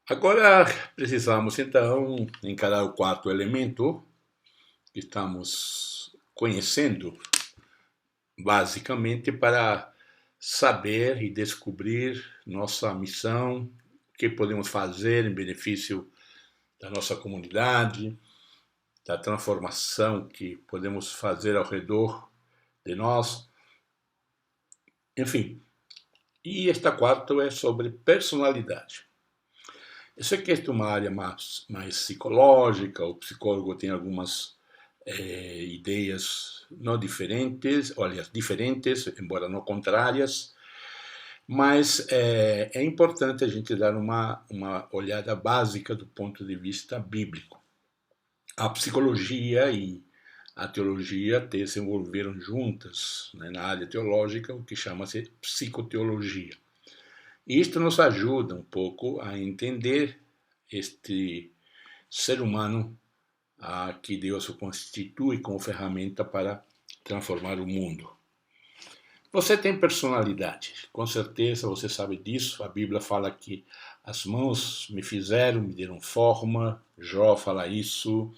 Agora precisamos então encarar o quarto elemento que estamos conhecendo, basicamente para saber e descobrir nossa missão, o que podemos fazer em benefício da nossa comunidade, da transformação que podemos fazer ao redor de nós, enfim. E esta quarta é sobre personalidade. Eu sei que esta é uma área mais psicológica, o psicólogo tem algumas ideias não diferentes, ou aliás, diferentes, embora não contrárias, mas é importante a gente dar uma olhada básica do ponto de vista bíblico. A psicologia e a teologia desenvolveram juntas, né, na área teológica, o que chama-se psicoteologia. E isto nos ajuda um pouco a entender este ser humano que Deus o constitui como ferramenta para transformar o mundo. Você tem personalidade, com certeza você sabe disso. A Bíblia fala que as mãos me fizeram, me deram forma. Jó fala isso.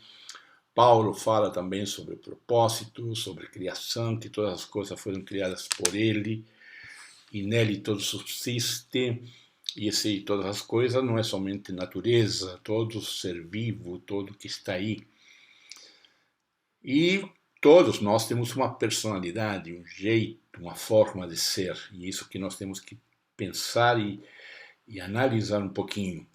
Paulo fala também sobre o propósito, sobre a criação, que todas as coisas foram criadas por ele e nele todo subsiste. E esse todas as coisas não é somente natureza, todo ser vivo, todo que está aí. E todos nós temos uma personalidade, um jeito, uma forma de ser. E isso que nós temos que pensar e analisar um pouquinho.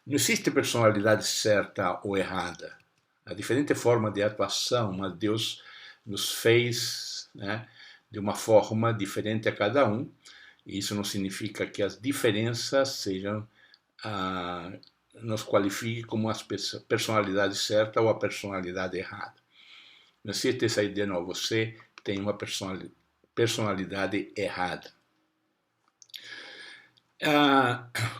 Não existe personalidade certa ou errada. Há diferente forma de atuação, mas Deus nos fez, né, de uma forma diferente a cada um. E isso não significa que as diferenças sejam nos qualifiquem como a personalidade certa ou a personalidade errada. Não existe essa ideia, não. Você tem uma personalidade errada.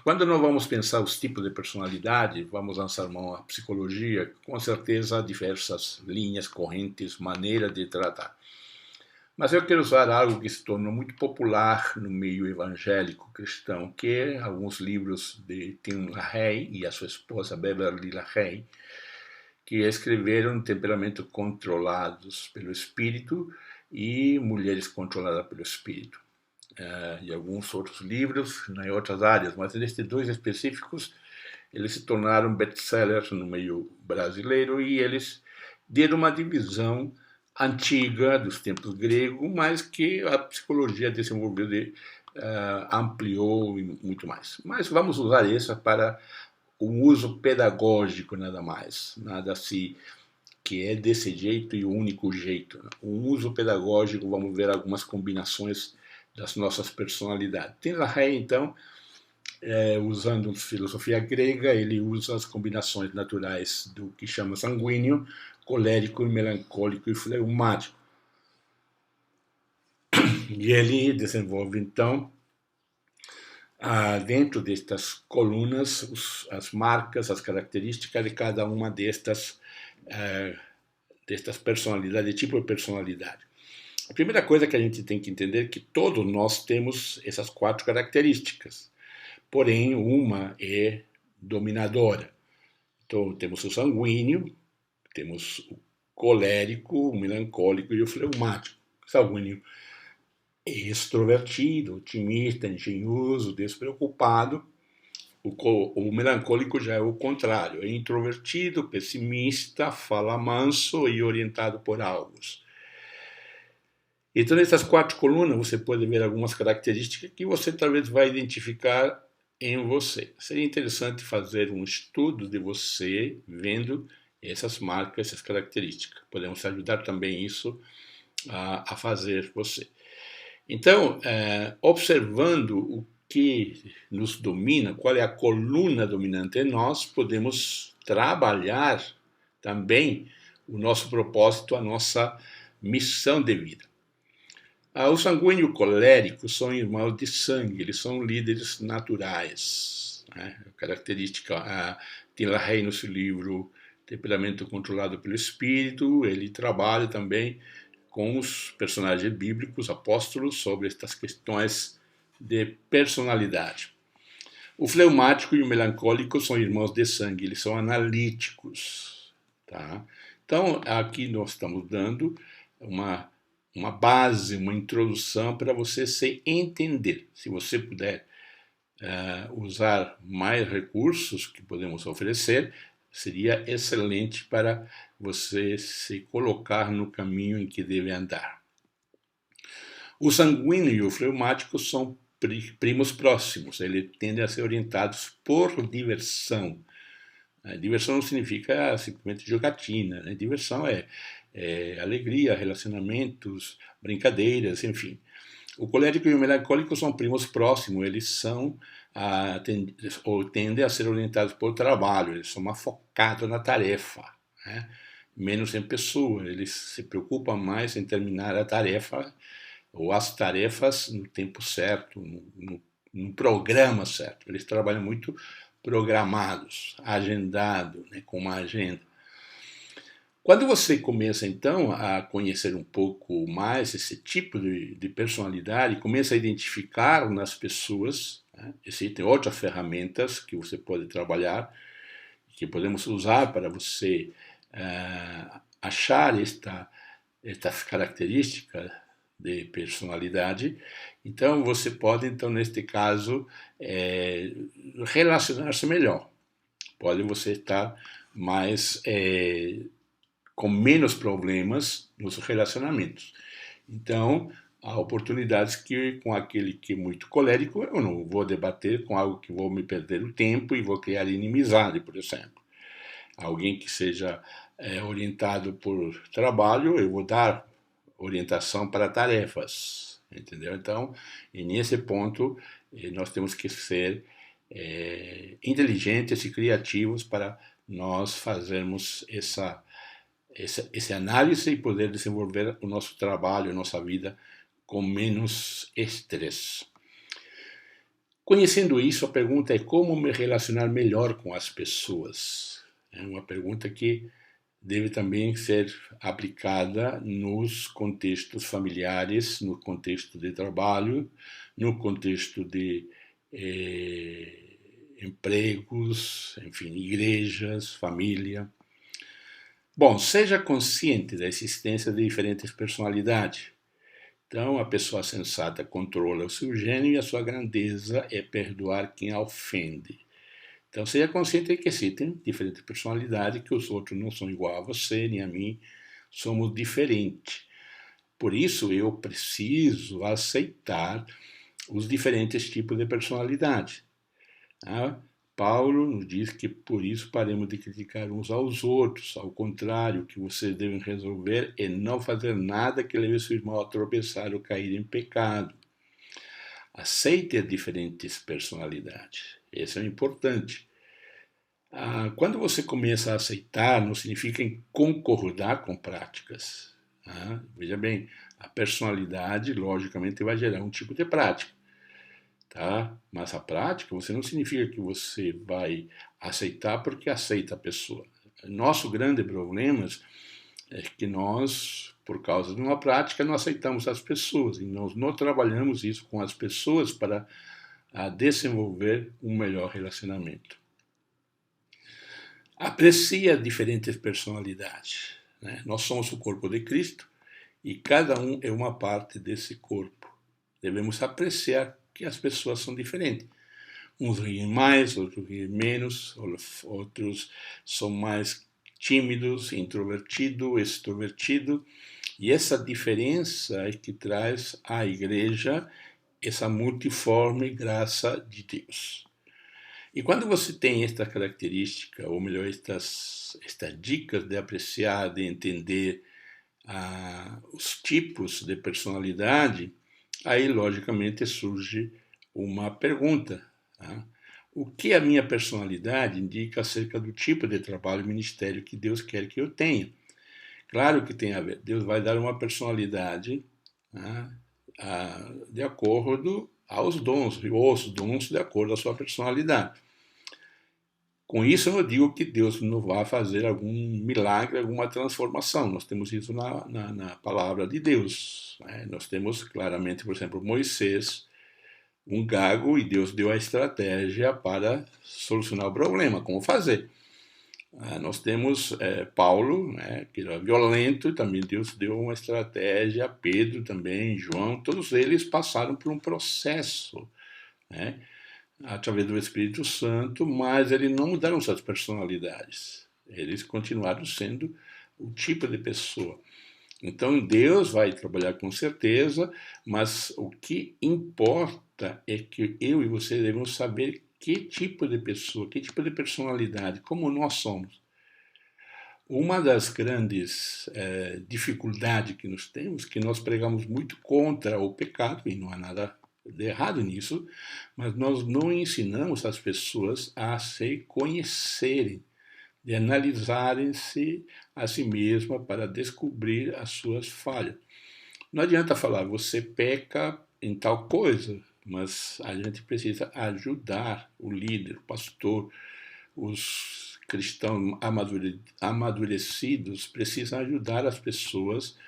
Quando nós vamos pensar os tipos de personalidade, vamos lançar mão à psicologia, com certeza há diversas linhas, correntes, maneiras de tratar. Mas eu quero usar algo que se tornou muito popular no meio evangélico cristão, que é alguns livros de Tim LaHaye e a sua esposa Beverly LaHaye, que escreveram Temperamentos Controlados pelo Espírito e Mulheres Controladas pelo Espírito. E alguns outros livros em outras áreas, mas nestes dois específicos, eles se tornaram best-sellers no meio brasileiro e eles deram uma divisão antiga dos tempos gregos, mas que a psicologia desenvolveu, ampliou e muito mais. Mas vamos usar essa para o uso pedagógico, nada mais, nada assim que é desse jeito e o único jeito. O uso pedagógico, vamos ver algumas combinações das nossas personalidades. Tem LaHaye, então, usando filosofia grega, ele usa as combinações naturais do que chama sanguíneo, colérico, melancólico e fleumático. E ele desenvolve, então, dentro destas colunas, as marcas, as características de cada uma destas personalidades, tipo de personalidade. A primeira coisa que a gente tem que entender é que todos nós temos essas 4 características, porém uma é dominadora. Então temos o sanguíneo, temos o colérico, o melancólico e o fleumático. O sanguíneo é extrovertido, otimista, engenhoso, despreocupado. O melancólico já é o contrário, é introvertido, pessimista, fala manso e orientado por alvos. Então, nessas 4 colunas, você pode ver algumas características que você talvez vai identificar em você. Seria interessante fazer um estudo de você, vendo essas marcas, essas características. Podemos ajudar também isso a fazer você. Então, observando o que nos domina, qual é a coluna dominante em nós, podemos trabalhar também o nosso propósito, a nossa missão de vida. Os sanguíneos coléricos são irmãos de sangue, eles são líderes naturais. né? Característica, Tim no seu livro Temperamento Controlado pelo Espírito, ele trabalha também com os personagens bíblicos, apóstolos, sobre estas questões de personalidade. O fleumático e o melancólico são irmãos de sangue, eles são analíticos. Tá? Então, aqui nós estamos dando uma base, uma introdução para você se entender. Se você puder usar mais recursos que podemos oferecer, seria excelente para você se colocar no caminho em que deve andar. O sanguíneo e o fleumático são primos próximos, eles tendem a ser orientados por diversão. Diversão não significa simplesmente jogatina, né? Diversão é alegria, relacionamentos, brincadeiras, enfim. O colérico e o melancólico são primos próximos, eles são tendem a ser orientados por trabalho, eles são mais focados na tarefa, né? Menos em pessoa, eles se preocupam mais em terminar a tarefa ou as tarefas no tempo certo, no programa certo. Eles trabalham muito programados, agendados, né, com uma agenda. Quando você começa, então, a conhecer um pouco mais esse tipo de personalidade, começa a identificar nas pessoas, né, existem outras ferramentas que você pode trabalhar, que podemos usar para você achar estas características de personalidade. Então, você pode, então, neste caso, relacionar-se melhor. Pode você estar mais com menos problemas nos relacionamentos. Então, há oportunidades que, com aquele que é muito colérico, eu não vou debater com algo que vou me perder o tempo e vou criar inimizade, por exemplo. Alguém que seja orientado por trabalho, eu vou dar orientação para tarefas, entendeu? Então, e nesse ponto, nós temos que ser inteligentes e criativos para nós fazermos essa análise e poder desenvolver o nosso trabalho, a nossa vida com menos estresse. Conhecendo isso, a pergunta é como me relacionar melhor com as pessoas. É uma pergunta que deve também ser aplicada nos contextos familiares, no contexto de trabalho, no contexto de empregos, enfim, igrejas, família. Bom, seja consciente da existência de diferentes personalidades. Então, a pessoa sensata controla o seu gênio e a sua grandeza é perdoar quem a ofende. Então, seja consciente de que existem diferentes personalidades, que os outros não são igual a você nem a mim, somos diferentes. Por isso, eu preciso aceitar os diferentes tipos de personalidade. Paulo nos diz que por isso paremos de criticar uns aos outros. Ao contrário, o que vocês devem resolver é não fazer nada que leve seu irmão a tropeçar ou cair em pecado. Aceite as diferentes personalidades. Isso é importante. Quando você começa a aceitar, não significa em concordar com práticas. Veja bem, a personalidade, logicamente, vai gerar um tipo de prática. Tá? Mas a prática, você não significa que você vai aceitar porque aceita a pessoa. Nosso grande problema é que nós, por causa de uma prática, não aceitamos as pessoas e nós não trabalhamos isso com as pessoas para desenvolver um melhor relacionamento. Aprecia diferentes personalidades, né? Nós somos o corpo de Cristo e cada um é uma parte desse corpo. Devemos apreciar que as pessoas são diferentes. Uns riem mais, outros riem menos, outros são mais tímidos, introvertidos, extrovertidos. E essa diferença é que traz à igreja essa multiforme graça de Deus. E quando você tem esta característica, ou melhor, estas dicas de apreciar, de entender os tipos de personalidade, aí, logicamente, surge uma pergunta. Tá? O que a minha personalidade indica acerca do tipo de trabalho e ministério que Deus quer que eu tenha? Claro que tem a ver. Deus vai dar uma personalidade, tá, de acordo aos dons, ou os dons de acordo à sua personalidade. Com isso, eu não digo que Deus não vai fazer algum milagre, alguma transformação. Nós temos isso na palavra de Deus, né? Nós temos claramente, por exemplo, Moisés, um gago, e Deus deu a estratégia para solucionar o problema, como fazer. Nós temos Paulo, né, que era violento, e também Deus deu uma estratégia, Pedro também, João, todos eles passaram por um processo, né, através do Espírito Santo, mas eles não mudaram suas personalidades. Eles continuaram sendo o tipo de pessoa. Então Deus vai trabalhar com certeza, mas o que importa é que eu e você devemos saber que tipo de pessoa, que tipo de personalidade, como nós somos. Uma das grandes dificuldades que nós temos, que nós pregamos muito contra o pecado, e não há nada de errado nisso, mas nós não ensinamos as pessoas a se conhecerem, de analisarem-se a si mesma para descobrir as suas falhas. Não adianta falar, você peca em tal coisa, mas a gente precisa ajudar o líder, o pastor, os cristãos amadurecidos precisam ajudar as pessoas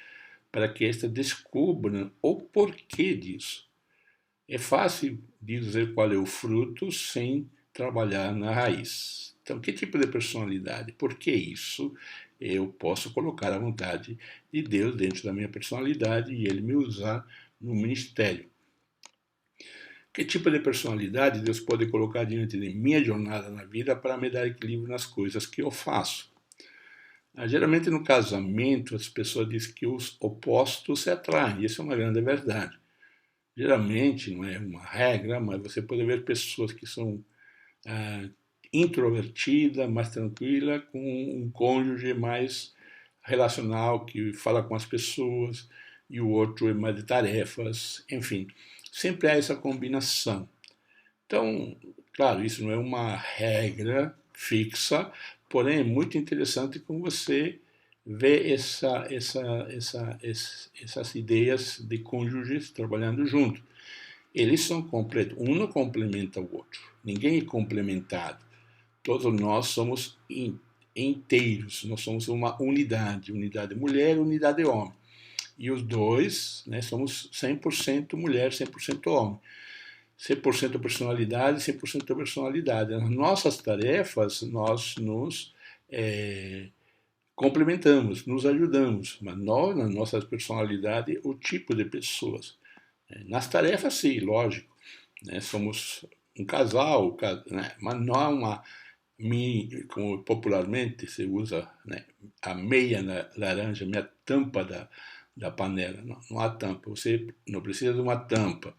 para que estas descubram o porquê disso. É fácil dizer qual é o fruto sem trabalhar na raiz. Então, que tipo de personalidade? Por que isso? Eu posso colocar a vontade de Deus dentro da minha personalidade e Ele me usar no ministério. Que tipo de personalidade Deus pode colocar diante de minha jornada na vida para me dar equilíbrio nas coisas que eu faço? Geralmente no casamento as pessoas dizem que os opostos se atraem, isso é uma grande verdade. Geralmente, não é uma regra, mas você pode ver pessoas que são introvertidas, mais tranquilas, com um cônjuge mais relacional, que fala com as pessoas, e o outro é mais de tarefas, enfim. Sempre há essa combinação. Então, claro, isso não é uma regra fixa, porém é muito interessante como você vê essas ideias de cônjuges trabalhando junto. Eles são completos, um não complementa o outro, ninguém é complementado. Todos nós somos inteiros, nós somos uma unidade mulher, unidade homem. E os dois, né, somos 100% mulher, 100% homem. 100% personalidade, 100% personalidade. Nas nossas tarefas, nós nos complementamos, nos ajudamos, mas nós, na nossa personalidade, o tipo de pessoas. Nas tarefas, sim, lógico, né, somos um casal, né, mas não há uma, como popularmente se usa, né, a meia laranja, minha tampa da panela. Não, não há tampa, você não precisa de uma tampa.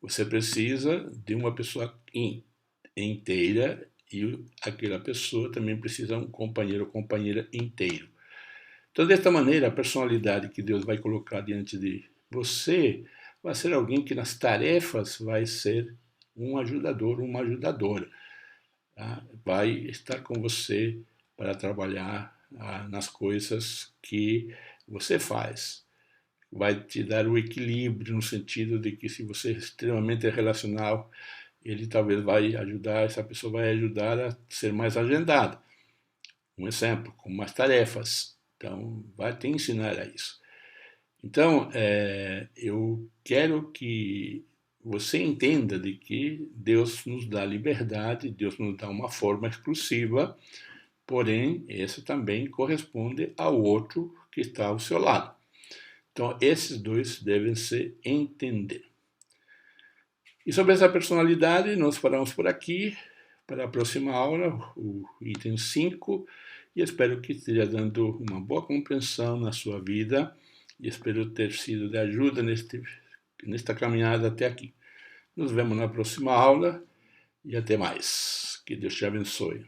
Você precisa de uma pessoa inteira e aquela pessoa também precisa de um companheiro ou companheira inteiro. Então, desta maneira, a personalidade que Deus vai colocar diante de você vai ser alguém que nas tarefas vai ser um ajudador, uma ajudadora. Tá? Vai estar com você para trabalhar nas coisas que você faz. Vai te dar o equilíbrio no sentido de que se você é extremamente relacional, ele talvez vai ajudar, essa pessoa vai ajudar a ser mais agendada. Um exemplo, com mais tarefas. Então, vai te ensinar a isso. Então, eu quero que você entenda de que Deus nos dá liberdade, Deus nos dá uma forma exclusiva, porém, essa também corresponde ao outro que está ao seu lado. Então, esses dois devem se entender. E sobre essa personalidade, nós paramos por aqui para a próxima aula, o item 5, e espero que esteja dando uma boa compreensão na sua vida e espero ter sido de ajuda nesta caminhada até aqui. Nos vemos na próxima aula e até mais. Que Deus te abençoe.